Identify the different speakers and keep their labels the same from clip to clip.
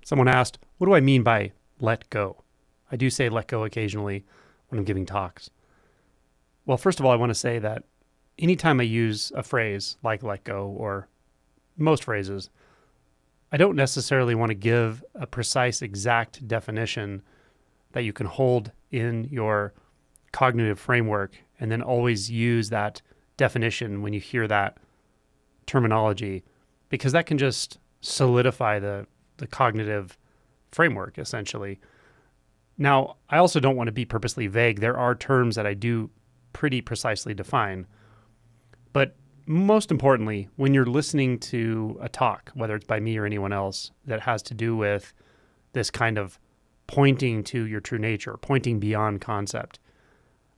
Speaker 1: Someone asked, what do I mean by let go? I do say let go occasionally when I'm giving talks. Well, first of all, I want to say that anytime I use a phrase like let go or most phrases, I don't necessarily want to give a precise, exact definition that you can hold in your cognitive framework and then always use that definition when you hear that terminology, because that can just solidify the cognitive framework, essentially. Now, I also don't want to be purposely vague. There are terms that I do pretty precisely define. But most importantly, when you're listening to a talk, whether it's by me or anyone else, that has to do with this kind of pointing to your true nature, pointing beyond concept,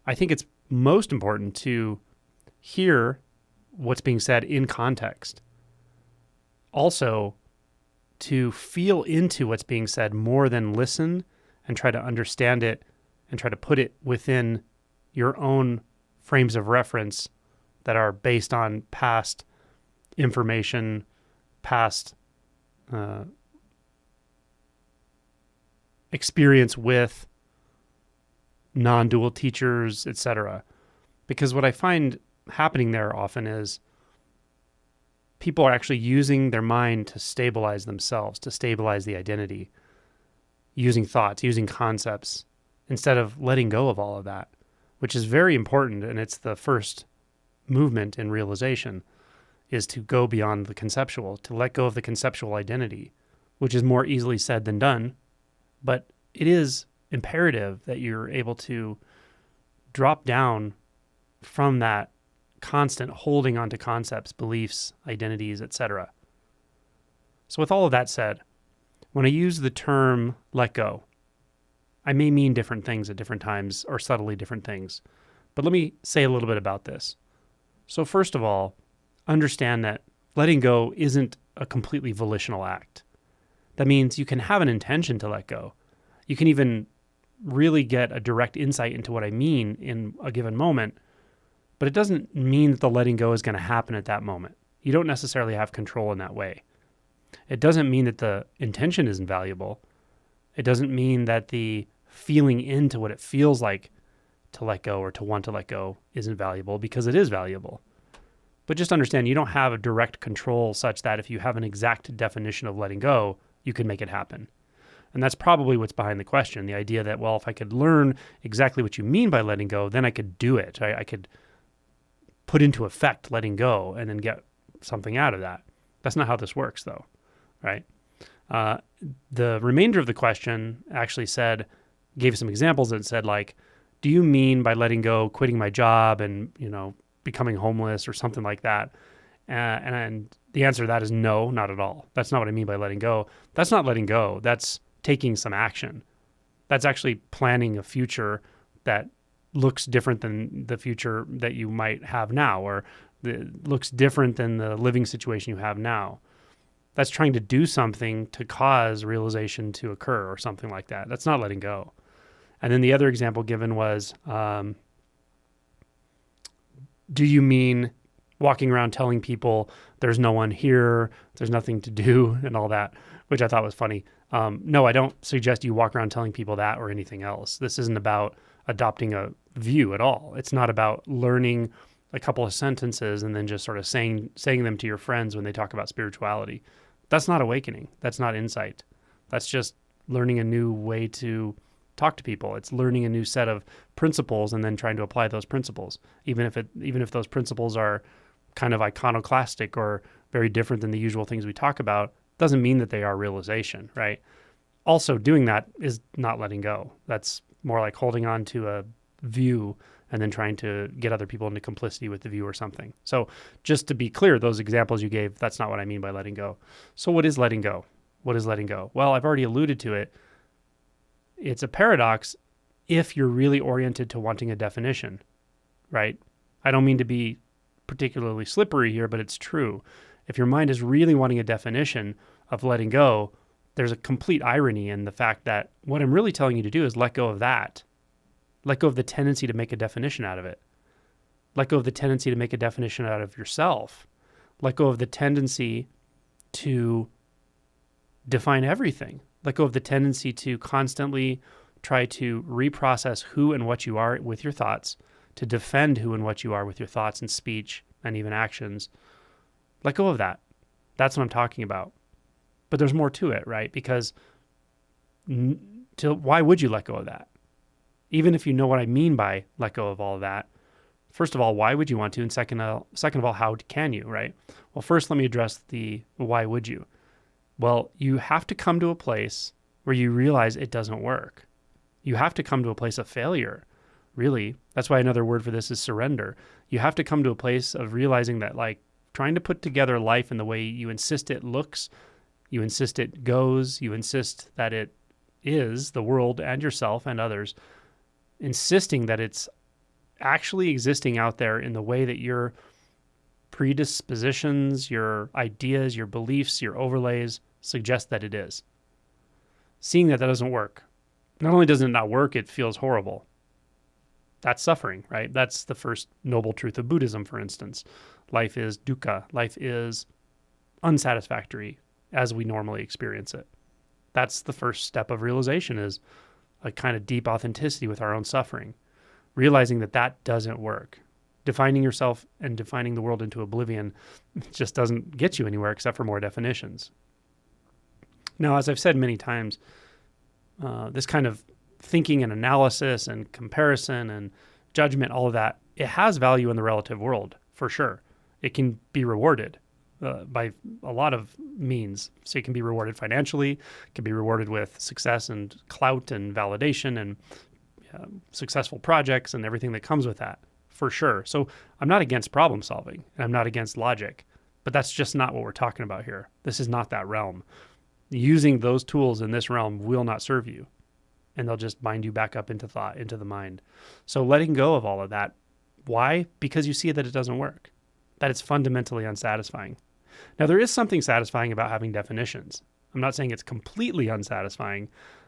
Speaker 1: I think it's most important to hear what's being said in context. Also, to feel into what's being said more than listen and try to understand it and try to put it within your own frames of reference that are based on past information, past experience with non-dual teachers, etc. Because what I find happening there often is people are actually using their mind to stabilize themselves, to stabilize the identity, using thoughts, using concepts, instead of letting go of all of that, which is very important. And it's the first movement in realization, is to go beyond the conceptual, to let go of the conceptual identity, which is more easily said than done. But it is imperative that you're able to drop down from that constant holding onto concepts, beliefs, identities, etc. So with all of that said, when I use the term let go, I may mean different things at different times or subtly different things. But let me say a little bit about this. So first of all, understand that letting go isn't a completely volitional act. That means you can have an intention to let go. You can even really get a direct insight into what I mean in a given moment, but it doesn't mean that the letting go is going to happen at that moment. You don't necessarily have control in that way. It doesn't mean that the intention isn't valuable. It doesn't mean that the feeling into what it feels like to let go or to want to let go isn't valuable, because it is valuable. But just understand, you don't have a direct control such that if you have an exact definition of letting go, you can make it happen. And that's probably what's behind the question, the idea that, well, if I could learn exactly what you mean by letting go, then I could do it. I could put into effect letting go and then get something out of that. That's not how this works, though, right? The remainder of the question actually gave some examples that said, like, do you mean by letting go quitting my job and, becoming homeless or something like that? And the answer to that is no, not at all. That's not what I mean by letting go. That's not letting go. That's taking some action. That's actually planning a future that looks different than the future that you might have now, or looks different than the living situation you have now. That's trying to do something to cause realization to occur or something like that. That's not letting go. And then the other example given was, do you mean walking around telling people there's no one here, there's nothing to do, and all that, which I thought was funny. No, I don't suggest you walk around telling people that or anything else. This isn't about adopting a view at all. It's not about learning a couple of sentences and then just sort of saying them to your friends when they talk about spirituality. That's not awakening. That's not insight. That's just learning a new way to talk to people. It's learning a new set of principles and then trying to apply those principles. Even if those principles are kind of iconoclastic or very different than the usual things we talk about, doesn't mean that they are realization, right? Also, doing that is not letting go. That's more like holding on to a view and then trying to get other people into complicity with the view or something. So just to be clear, those examples you gave, that's not what I mean by letting go. So what is letting go? What is letting go? Well, I've already alluded to it. It's a paradox if you're really oriented to wanting a definition, right? I don't mean to be particularly slippery here, but it's true. If your mind is really wanting a definition of letting go, there's a complete irony in the fact that what I'm really telling you to do is let go of that. Let go of the tendency to make a definition out of it. Let go of the tendency to make a definition out of yourself. Let go of the tendency to define everything. Let go of the tendency to constantly try to reprocess who and what you are with your thoughts, to defend who and what you are with your thoughts and speech and even actions. Let go of that. That's what I'm talking about. But there's more to it, right? Because why would you let go of that? Even if you know what I mean by let go of all of that, first of all, why would you want to? And second of all, how can you, right? Well, first, let me address the why would you? Well, you have to come to a place where you realize it doesn't work. You have to come to a place of failure, really. That's why another word for this is surrender. You have to come to a place of realizing that, like, trying to put together life in the way you insist it looks, you insist it goes, you insist that it is, the world and yourself and others, insisting that it's actually existing out there in the way that your predispositions, your ideas, your beliefs, your overlays suggest that it is. Seeing that doesn't work. Not only does it not work, it feels horrible. That's suffering, right? That's the first noble truth of Buddhism, for instance. Life is dukkha. Life is unsatisfactory as we normally experience it. That's the first step of realization, is a kind of deep authenticity with our own suffering. Realizing that that doesn't work. Defining yourself and defining the world into oblivion just doesn't get you anywhere except for more definitions. Now, as I've said many times, this kind of thinking and analysis and comparison and judgment, all of that, it has value in the relative world, for sure. It can be rewarded by a lot of means. So it can be rewarded financially, it can be rewarded with success and clout and validation and successful projects and everything that comes with that, for sure. So I'm not against problem solving and I'm not against logic, but that's just not what we're talking about here. This is not that realm. Using those tools in this realm will not serve you, and they'll just bind you back up into thought, into the mind. So letting go of all of that. Why? Because you see that it doesn't work, that it's fundamentally unsatisfying. Now, there is something satisfying about having definitions. I'm not saying it's completely unsatisfying.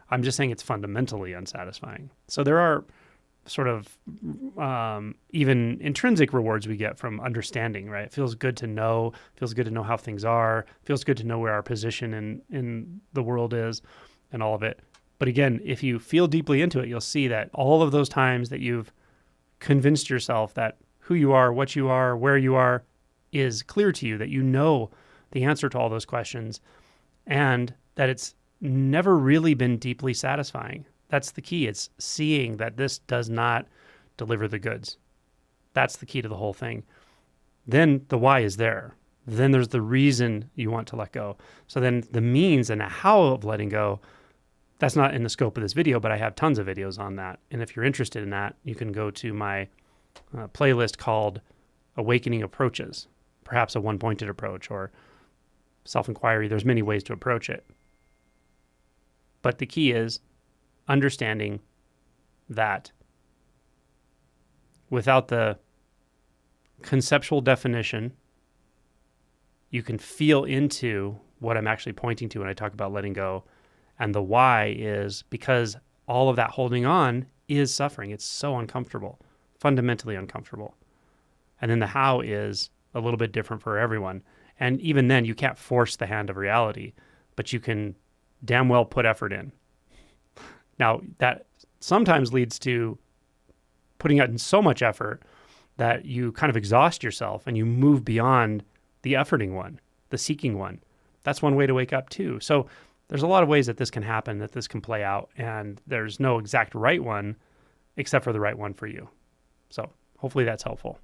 Speaker 1: I'm just saying it's fundamentally unsatisfying. So there are sort of even intrinsic rewards we get from understanding, right? It feels good to know, feels good to know how things are, feels good to know where our position in the world is and all of it. But again, if you feel deeply into it, you'll see that all of those times that you've convinced yourself that who you are, what you are, where you are is clear to you, that you know the answer to all those questions, and that it's never really been deeply satisfying. That's the key. It's seeing that this does not deliver the goods. That's the key to the whole thing. Then the why is there. Then there's the reason you want to let go. So then the means and the how of letting go, that's not in the scope of this video, but I have tons of videos on that. And if you're interested in that, you can go to my playlist called Awakening Approaches, perhaps a one-pointed approach or self-inquiry. There's many ways to approach it. But the key is understanding that without the conceptual definition, you can feel into what I'm actually pointing to when I talk about letting go. And the why is because all of that holding on is suffering. It's so uncomfortable, fundamentally uncomfortable. And then the how is a little bit different for everyone. And even then, you can't force the hand of reality, but you can damn well put effort in. Now, that sometimes leads to putting out in so much effort that you kind of exhaust yourself and you move beyond the efforting one, the seeking one. That's one way to wake up too. So there's a lot of ways that this can happen, that this can play out, and there's no exact right one except for the right one for you. So hopefully that's helpful.